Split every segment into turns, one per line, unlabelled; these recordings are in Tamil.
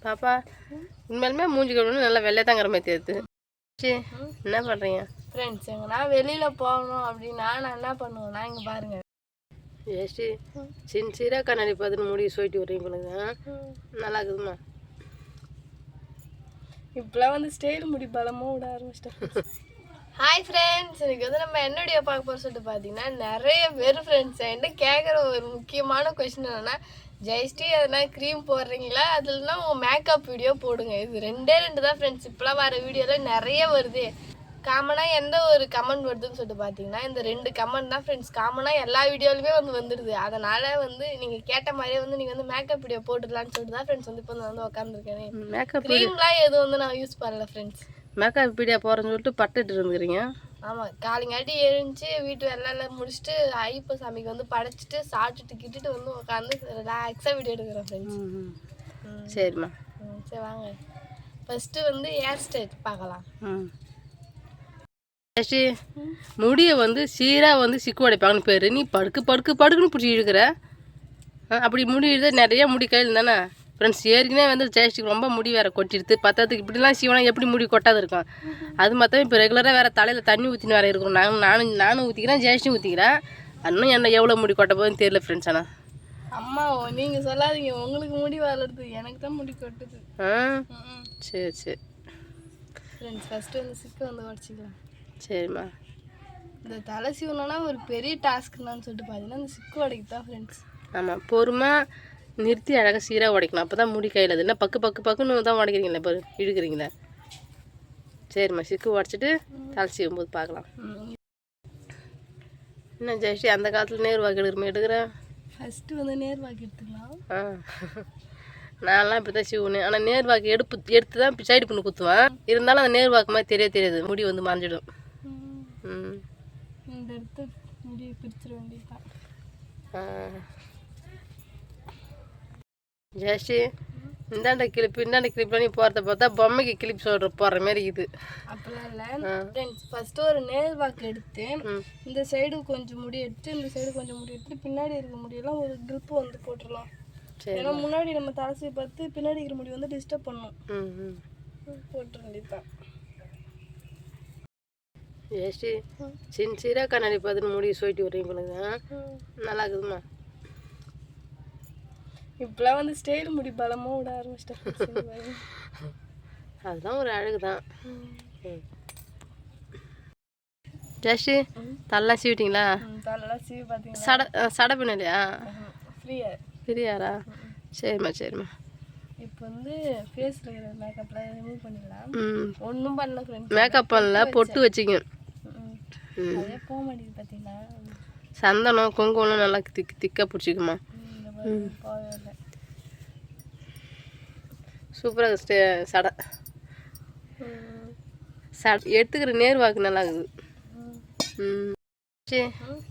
பாப்பா உண்மையிலுமே மூஞ்சி கழுவுன்னு நல்லா வெள்ளையாக தாங்கிற மாதிரி தெரியுது. சரி என்ன பண்ணுறீங்க
ஃப்ரெண்ட்ஸ்? எங்கன்னா வெளியில் போகணும் அப்படின்னா நான் என்ன பண்ணுவேன்னா இங்கே பாருங்கள்.
ஏசி சின்சியராக கண்ணாடி பார்த்துட்டு முடி சொல்லிட்டு வரீங்க பண்ணுங்க. நல்லா இருக்குதுமா.
இப்போலாம் வந்து ஸ்டைல் முடி பலமாக விட ஆரம்பிச்சிட்டேன். ஹாய் ஃப்ரெண்ட்ஸ், இன்றைக்கி வந்து நம்ம என்னுடைய பார்க்க போகிற சொல்லிட்டு பார்த்தீங்கன்னா நிறைய பேர் ஃப்ரெண்ட்ஸ் என்கிட்ட கேட்குற ஒரு முக்கியமான கொஸ்டின் என்னென்னா, ஜெயஸ்ரீ எதனா க்ரீம் போடுறீங்களா, அதுலனா உங்கள் மேக்கப் வீடியோ போடுங்க. இது ரெண்டு தான் ஃப்ரெண்ட்ஸ். இப்போலாம் வர வீடியோவில் நிறைய வருது. காமனாக எந்த ஒரு கமெண்ட் வருதுன்னு சொல்லிட்டு பார்த்தீங்கன்னா இந்த 2 கமெண்ட் தான் ஃப்ரெண்ட்ஸ். காமனாக எல்லா வீடியோலுமே வந்துடுது. அதனால் வந்து நீங்கள் கேட்ட மாதிரியே வந்து நீங்கள் வந்து மேக்கப் வீடியோ போட்டுடலான்னு சொல்லிட்டு தான் ஃப்ரெண்ட்ஸ் வந்து இப்போ வந்து உட்காந்துருக்கேன்.
மேக்கப்
க்ரீம்லாம் எதுவும் வந்து நான் யூஸ் பண்ணல ஃப்ரெண்ட்ஸ்.
மேக்கப் வீடியோ போகிறேன்னு சொல்லிட்டு பட்டுட்டு இருந்துக்கிறீங்க.
ஆமாம், காலைங்காட்டி எழுந்துச்சு வீட்டு எல்லாம் முடிச்சுட்டு ஐப்ப சாமிக்கு வந்து படைச்சிட்டு சாப்பிட்டுட்டு கிட்டுட்டு வந்து உட்காந்து ரிலாக்ஸாக வீடியோ எடுக்கிறேன் ஃப்ரெண்ட்ஸ்.
சரிம்மா.
சரி வாங்க ஃபஸ்ட்டு வந்து ஹேர் ஸ்டைல் பார்க்கலாம்.
முடியை வந்து சீராக வந்து சிக்கு உடைப்பாங்கன்னு பேர். நீ படுக்குன்னு பிடிச்சி இழுக்கிற. அப்படி முடி இழுத நிறைய முடி கையில் தானே ஃப்ரெண்ட்ஸ். ஏற்கனவே வந்து ஜெயஸ்ரீக்கு ரொம்ப முடி வேறு கொட்டிடுது. பத்தத்துக்கு இப்படிலாம் சீவனா எப்படி முடி கொட்டாது இருக்கும். அது மொத்தம் இப்போ ரெகுலராக வேறு தலையில் தண்ணி ஊற்றின்னு வேறு இருக்கும். நானும் ஊற்றிக்கிறேன், ஜெயஸ்ரீ ஊற்றிக்கிறேன். இன்னும் என்ன எவ்வளோ முடி கொட்ட போகுதுன்னு தெரியல ஃப்ரெண்ட்ஸ். ஆனால்
அம்மா நீங்கள் சொல்லாதீங்க, உங்களுக்கு முடி வளருது, எனக்கு தான் முடி கொட்டுது.
சரி சரி
ஃப்ரெண்ட்ஸ், ஃபஸ்ட்டு வந்து சிக்கு வந்து உடச்சிக்கலாம்.
சரிம்மா.
இந்த தலை சீவனா ஒரு பெரிய டாஸ்க்குன்னு சொல்லிட்டு பார்த்தீங்கன்னா இந்த சிக்கு உடைக்கு தான் ஃப்ரெண்ட்ஸ்.
ஆமாம், பொறுமையாக நிறுத்தி அழகாக சீராக உடைக்கணும். அப்போ தான் முடி கையில். அது என்ன பக்குன்னு தான் உடைக்கிறீங்களே, இப்போ இழுக்கிறீங்களே. சரிம்மா, சிக்கு உடச்சிட்டு தலை சீவும்போது பார்க்கலாம். என்ன ஜெயஸ்ரீ அந்த காலத்தில் நேர்வாக்கு எடுக்கிறேன்.
ஃபஸ்ட்டு வந்து நேர்வாக்கு எடுத்துக்கலாம்.
நான்லாம் இப்போ தான் சீவுனேன். ஆனால் நேர்வாக்கு எடுத்து தான் சைடு பண்ணி குத்துவேன். இருந்தாலும் அந்த நேர்வாக்கு மாதிரி தெரியாது, முடி வந்து மறைஞ்சிடும்.
இந்த இடத்து முடி பிரிச்சிட வேண்டியதான்.
ஜெயஸ்ரீ இந்தாண்ட கிளிப்லாம் நீ போகிறத பார்த்தா பொம்மைக்கு கிளிப் போடுற மாதிரி இது.
அப்படிலாம் இல்லை ஃப்ரெண்ட்ஸ். ஃபஸ்ட்டு ஒரு நேர்வாக்கு எடுத்து இந்த சைடு கொஞ்சம் முடி எடுத்து இந்த சைடு கொஞ்சம் முடி எடுத்து பின்னாடி இருக்க முடியெல்லாம் ஒரு கிளிப்பு வந்து போட்டுடலாம். ஏன்னா முன்னாடி நம்ம தலையை பார்த்து பின்னாடி இருக்கிற முடி வந்து டிஸ்டர்ப் பண்ணும். போட்டுற வேண்டியதான்.
ஜெயஸ்ரீ சின்சியராக கண்ணாடி பார்த்துட்டு முடி சொல்லிட்டு வரீங்க பண்ணுங்க. நல்லா இருக்குதுமா.
இப்போலாம் வந்து ஸ்டைல் முடி பலமாக விட ஆரம்பிச்சிட்டேன்.
அதுதான் ஒரு அழகு தான். ஜெயஸ்ரீ தலைலாம் சீவிட்டிங்களா?
தலைலாம் சீவி பார்த்தீங்களா?
சடை பின்னலையா? ஃப்ரீயாரா? சரிம்மா. இப்போ
வந்து ஃபேஸில் இருக்கிற மேக்கப்லாம் ரிமூவ் பண்ணிடலாம். ஒன்றும் பண்ணல ஃப்ரெண்ட்ஸ்.
மேக்கப் பண்ணல, பொட்டு வச்சிங்க.
அதே போக மாட்டேங்குது பார்த்தீங்களா?
சந்தனம் குங்குமம்லாம் நல்லா திக்காக பிடிச்சிக்குமா. சூப்பராக சடை எடுத்துக்கிற நேர்வாக்கு நல்லா இருக்குது. சரி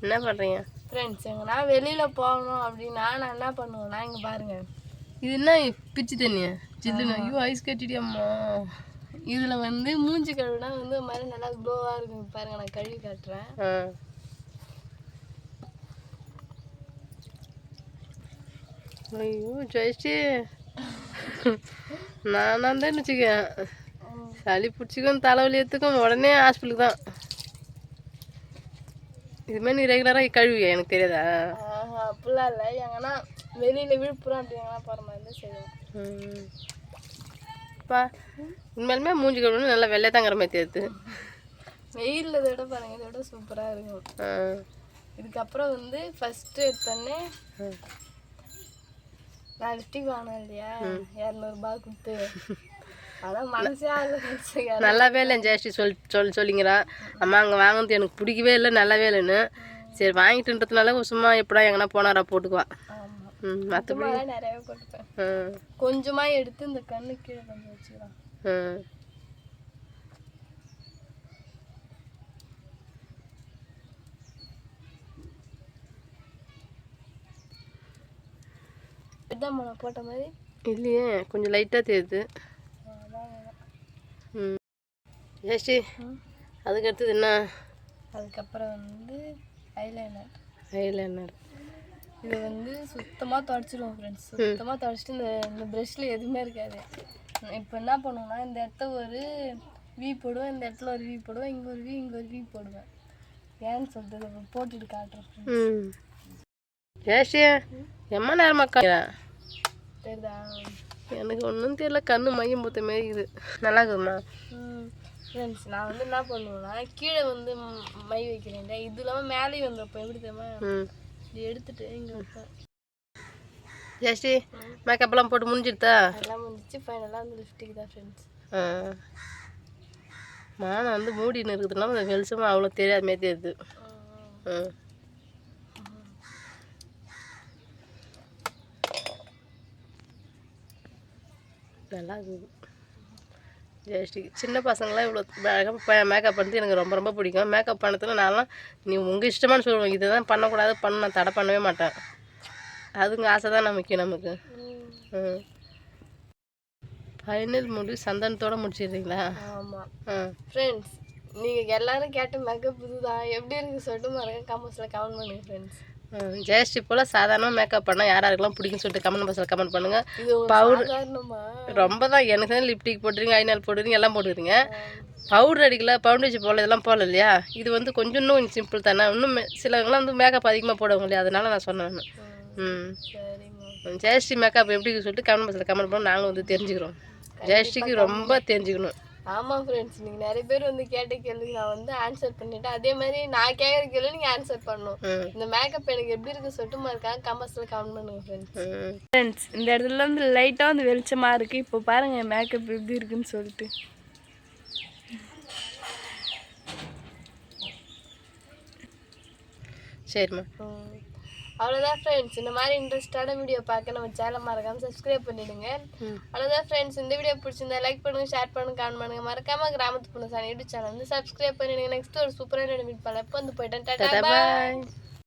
என்ன பண்ணுறீங்க
ஃப்ரெண்ட்ஸ்? எங்கன்னா வெளியில் போகணும் அப்படின்னா நான் என்ன பண்ணுவேன்னா இங்கே பாருங்கள்.
இது என்ன பிச்சு தண்ணியா ஜில்லுன்னு? ஐயோ ஐஸ் கட்டிடியம்மா.
இதில் வந்து மூஞ்சி கழுவினா வந்து மாதிரி நல்லா க்ளோவாக இருக்கும். பாருங்கள், நான் கழுவி காட்டுறேன்.
ஐயோ ஜெயஸ்ரீ, நான் தான் வச்சுக்கேன் சளி பிடிச்சிக்கும் தலைவலி எடுத்துக்கும் உடனே ஹாஸ்பிட்டலுக்கு தான். இதுமாதிரி நீ ரெகுலராக கழுவியா? எனக்கு தெரியாதா?
அப்படிலாம் இல்லை. எங்கன்னா வெளியில் விழுப்புரம் அப்படி எங்கன்னா போகிற மாதிரி தான் செய்வோம்.
அப்பா உண்மையிலுமே மூஞ்சி கழுவுன்னு நல்லா வெள்ளையாக தாங்கிற மாதிரி தெரியுது.
வெயிலில் இதை விட பாருங்கள், இதை விட சூப்பராக இருக்கும். இதுக்கப்புறம் வந்து ஃபஸ்ட்டு எடுத்தோடனே நான் லிப்டிக் வாங்கினேன் இல்லையா, 200 கொடுத்து. அதான் மனசே ஆகல.
நல்லாவே இல்லை ஜெயஸ்ரீ சொல்லிங்கிறா. அம்மா அங்கே வாங்கினது எனக்கு பிடிக்கவே இல்லை, நல்லாவே இல்லைன்னு. சரி வாங்கிட்டுன்றதுனால சும்மா எப்படா எங்கன்னா போனாரா போட்டுக்குவா. மற்றபடி
நிறையவே போட்டுப்பேன். கொஞ்சமாக எடுத்து இந்த கண்ணு கீழே கொஞ்சம் வச்சுக்கலாம். இதான் போட்ட மாதிரி
இல்லையே, கொஞ்சம் லைட்டாக தெரியுது. ஜெயஸ்ரீ அதுக்கு அடுத்தது என்ன?
அதுக்கப்புறம் வந்து ஐலைனர். இதை வந்து சுத்தமாக தொடச்சிடுவோம் ஃப்ரெண்ட்ஸ். சுத்தமாக தொடச்சிட்டு இந்த ப்ரெஷ்ஷில் எதுவுமே இருக்காது. இப்போ என்ன பண்ணுவோம்னா இந்த இடத்த ஒரு வி போடுவேன், இந்த இடத்துல ஒரு வி போடுவேன், இங்கே ஒரு வி, இங்கே ஒரு வி போடுவேன். ஏன்னு சொல்லிட்டு இதை போட்டுட்டு காட்டுறேன்.
ஜெயஸ்ரீ எம்மா நேரமாக்கா
தெரியுதா?
எனக்கு ஒன்றும் தெரியல, கண்ணு மையம் பூத்த மாரி இது. நல்லா இருக்குதுமா
ஃப்ரெண்ட்ஸ். நான் வந்து என்ன பண்ணுவேன்னா கீழே வந்து மை வைக்கிறேன், இது இல்லாமல் மேலேயும் வந்துருப்பேன். எப்படி தெரியுமா? இது எடுத்துட்டு இங்கே வைப்பேன்.
ஜெயஸ்ரீ மேக்கப்லாம் போட்டு முடிஞ்சிடுதா?
அதெல்லாம் முடிஞ்சிச்சு. ஃபைனலாக வந்து லிப்ஸ்டிக் தான் ஃப்ரெண்ட்ஸ்.
மானம் வந்து மூடின்னு இருக்குதுன்னா அந்த வெளிச்சமாக அவ்வளோ தெரியாத மாரி தெரியுது. நல்லா இருக்குது ஜெயஸ்ரீக்கு. சின்ன பசங்களாம் இவ்வளோ அழகாக மேக்கப் பண்ணுறது எனக்கு ரொம்ப ரொம்ப பிடிக்கும். மேக்கப் பண்ணதில் நான்லாம் நீ உங்கள் இஷ்டமானு சொல்லுவேன், இதை தான் பண்ணக்கூடாது பண்ண நான் தடை பண்ணவே மாட்டேன். அதுங்க ஆசை தான் முக்கியம் நமக்கு. ஃபைனல் முடிவு சந்தனத்தோடு முடிச்சிடுறீங்களா?
ஆமாம் ஃப்ரெண்ட்ஸ். நீங்கள் எல்லோரும் கேட்ட மேக்கப் இதுதான். எப்படி இருக்குது சொல்லிட்டு மறக்க கமெண்ட்ஸில் கமெண்ட் பண்ணுங்கள் ஃப்ரெண்ட்ஸ்.
ஜெயஸ்ரீ போல் சாதாரணமாக மேக்கப் பண்ணால் யாராருக்கெல்லாம் பிடிக்குன்னு சொல்லிட்டு கமெண்ட் பாக்ஸில் கமெண்ட் பண்ணுங்கள். பவுடர் ரொம்ப தான் எனக்கு தான் லிப்டிக் போட்டுறீங்க, ஐநாள் போட்டுறீங்க, எல்லாம் போட்டுக்கிறீங்க. பவுடர் அடிக்கல, பவுண்டேஜன் போடல, இதெல்லாம் போடல இல்லையா? இது வந்து கொஞ்சம் இன்னும் சிம்பிள் தானே. இன்னும் சிலவங்களாம் வந்து மேக்கப் அதிகமாக போடுவாங்க இல்லையா? அதனால நான் சொன்னேன். ஜெயஸ்ரீ மேக்கப் எப்படி சொல்லிட்டு கமெண்ட் பாக்ஸில் கமெண்ட் பண்ண நாங்களும் வந்து தெரிஞ்சுக்கிறோம். ஜெயஸ்ரீக்கு ரொம்ப தெரிஞ்சுக்கணும்.
ஆமாம் ஃப்ரெண்ட்ஸ். நீங்கள் நிறைய பேர் வந்து கேட்ட கேள்வி நான் வந்து ஆன்சர் பண்ணிட்டேன். அதே மாதிரி நான் கேட்குற கேள்வி நீங்கள் ஆன்சர் பண்ணணும். இந்த மேக்கப் எனக்கு எப்படி இருக்குது சொல்லிட்டு மறக்காம கமெண்ட்ஸில் கமெண்ட் பண்ணுங்க ஃப்ரெண்ட்ஸ். இந்த இடத்துல வந்து லைட்டாக வந்து வெளிச்சமாக இருக்குது. இப்போ பாருங்கள் மேக்கப் எப்படி இருக்குன்னு சொல்லிட்டு.
சரிம்மா.
அவ்வளோதான் ஃப்ரெண்ட்ஸ். இந்த மாதிரி இன்ட்ரெஸ்டான வீடியோ பார்க்க நம்ம சேனல் மறக்காமல் சப்ஸ்கிரைப் பண்ணிவிடுங்க. அவ்வளோதான் ஃப்ரெண்ட்ஸ். இந்த வீடியோ பிடிச்சிருந்தா லைக் பண்ணுங்கள், ஷேர் பண்ணுங்கள், கமெண்ட் பண்ணுங்கள். மறக்காமல் கிராமத்து பொண்ணு யூடியூப் சேனல் வந்து சப்ஸ்கிரைப் பண்ணிவிடுங்க. நெக்ஸ்ட் ஒரு சூப்பரான மீட் பண்ணலாம். இப்போ வந்து போயிட்டேன். டாடா பாய்.